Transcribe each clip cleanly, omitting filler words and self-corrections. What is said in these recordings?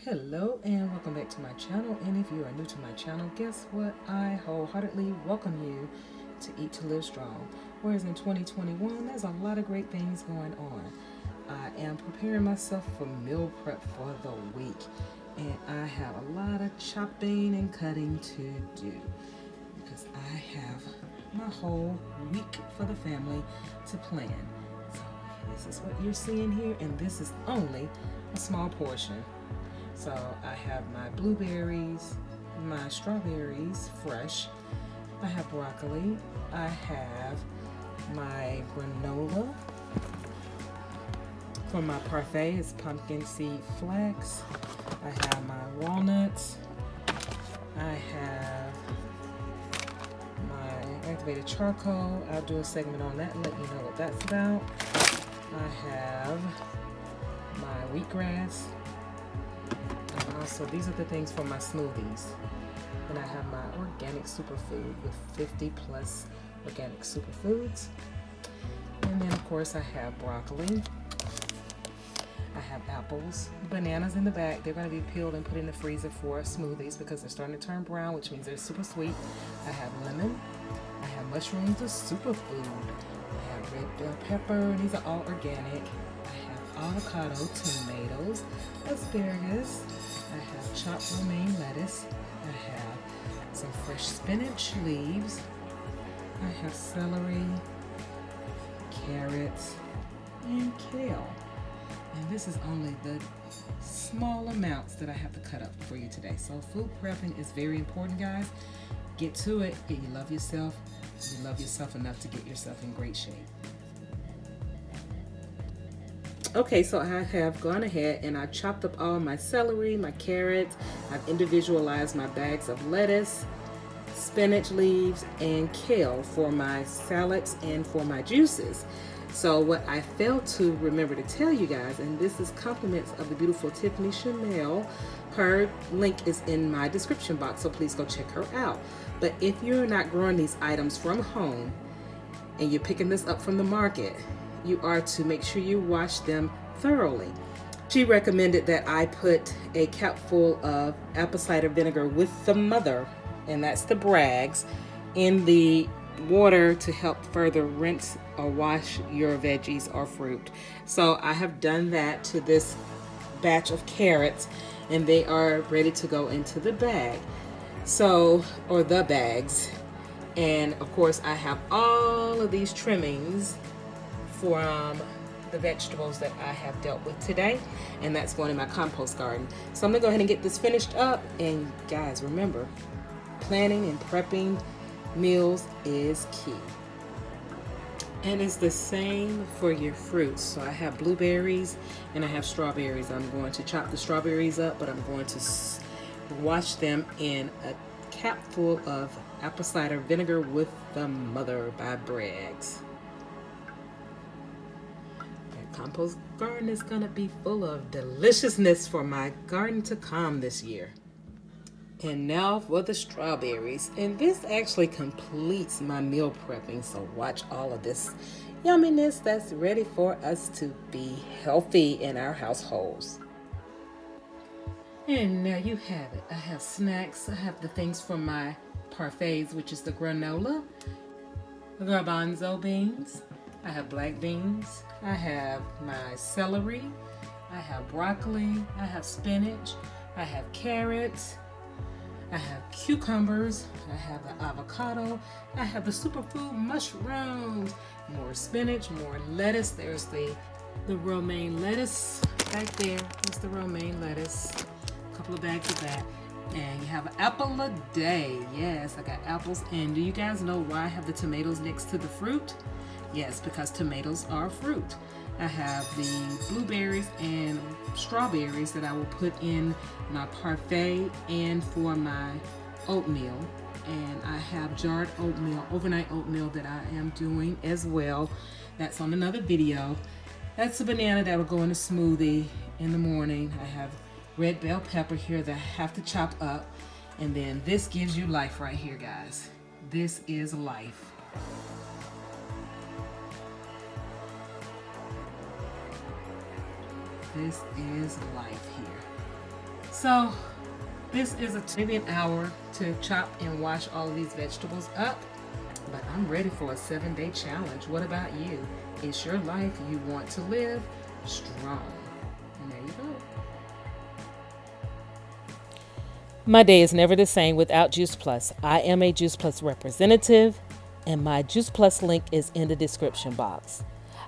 Hello and welcome back to my channel, and if you are new to my channel, guess what? I wholeheartedly welcome you to Eat to Live Strong. Whereas in 2021, there's a lot of great things going on. I am preparing myself for meal prep for the week, and I have a lot of chopping and cutting to do because I have my whole week for the family to plan. So this is what you're seeing here, and this is only a small portion. So I have my blueberries, my strawberries fresh, I have broccoli, I have my granola. For my parfait, it's pumpkin seed flax. I have my walnuts. I have my activated charcoal. I'll do a segment on that and let you know what that's about. I have my wheatgrass. And also, these are the things for my smoothies. And I have my organic superfood with 50 plus organic superfoods. And then of course I have broccoli. I have apples, bananas in the back. They're going to be peeled and put in the freezer for smoothies because they're starting to turn brown, which means they're super sweet. I have lemon. I have mushrooms, a superfood. I have red bell pepper. These are all organic. I have avocado, tomatoes, asparagus. I have chopped romaine lettuce. I have some fresh spinach leaves. I have celery, carrots, and kale. And this is only the small amounts that I have to cut up for you today. So food prepping is very important, guys. Get to it. Get you love yourself. You love yourself enough to get yourself in great shape. Okay, so I have gone ahead and I chopped up all my celery, my carrots. I've individualized my bags of lettuce, spinach leaves, and kale for my salads and for my juices. So what I failed to remember to tell you guys, and this is compliments of the beautiful Tiffany Chanel, her link is in my description box, so please go check her out. But if you're not growing these items from home and you're picking this up from the market, you are to make sure you wash them thoroughly. She recommended that I put a capful of apple cider vinegar with the mother, and that's the Bragg's, in the water to help further rinse or wash your veggies or fruit. So I have done that to this batch of carrots, and they are ready to go into the bag. So, or the bags. And of course I have all of these trimmings from the vegetables that I have dealt with today, and that's going in my compost garden. So I'm gonna go ahead and get this finished up. And guys, remember, planning and prepping meals is key. And it's the same for your fruits. So I have blueberries and I have strawberries. I'm going to chop the strawberries up, but I'm going to wash them in a cap full of apple cider vinegar with the mother by Bragg's. That compost garden is gonna be full of deliciousness for my garden to come this year. And now for the strawberries. And this actually completes my meal prepping. So watch all of this yumminess that's ready for us to be healthy in our households. And now you have it. I have snacks. I have the things from my parfaits, which is the granola, the garbanzo beans. I have black beans. I have my celery. I have broccoli. I have spinach. I have carrots. I have cucumbers, I have the avocado, I have the superfood mushrooms, more spinach, more lettuce. There's the romaine lettuce right there. There's the romaine lettuce. A couple of bags of that. And you have an apple a day. Yes, I got apples. And do you guys know why I have the tomatoes next to the fruit? Yes, because tomatoes are fruit. I have the blueberries and strawberries that I will put in my parfait and for my oatmeal. And I have jarred oatmeal, overnight oatmeal that I am doing as well. That's on another video. That's a banana that will go in a smoothie in the morning. I have red bell pepper here that I have to chop up. And then this gives you life right here, guys. This is life. This is life here. So this is maybe an hour to chop and wash all of these vegetables up, but I'm ready for a 7-day challenge. What about you? It's your life you want to live strong. And there you go. My day is never the same without Juice Plus. I am a Juice Plus representative, and my Juice Plus link is in the description box.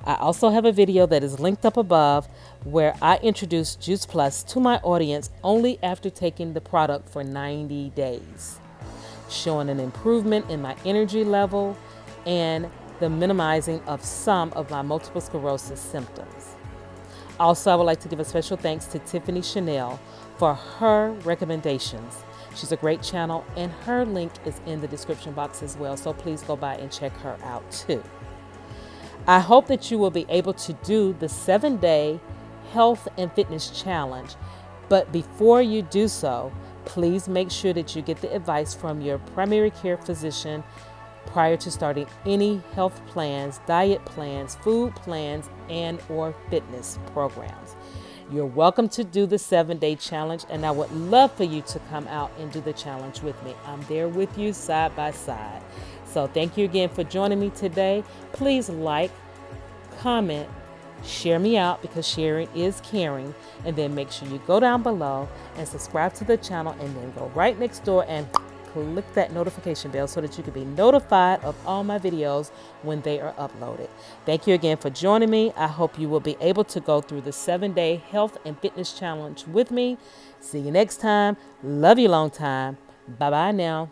I also have a video that is linked up above where I introduce Juice Plus to my audience only after taking the product for 90 days, showing an improvement in my energy level and the minimizing of some of my multiple sclerosis symptoms. Also, I would like to give a special thanks to Tiffany Chanel for her recommendations. She's a great channel, and her link is in the description box as well, so please go by and check her out too. I hope that you will be able to do the 7-day health and fitness challenge, but before you do so, please make sure that you get the advice from your primary care physician prior to starting any health plans, diet plans, food plans, and or fitness programs. You're welcome to do the 7-day challenge, and I would love for you to come out and do the challenge with me. I'm there with you side by side. So thank you again for joining me today. Please like, comment, share me out, because sharing is caring, and then make sure you go down below and subscribe to the channel, and then go right next door and click that notification bell so that you can be notified of all my videos when they are uploaded. Thank you again for joining me. I hope you will be able to go through the 7-day health and fitness challenge with me. See you next time. Love you long time. Bye-bye now.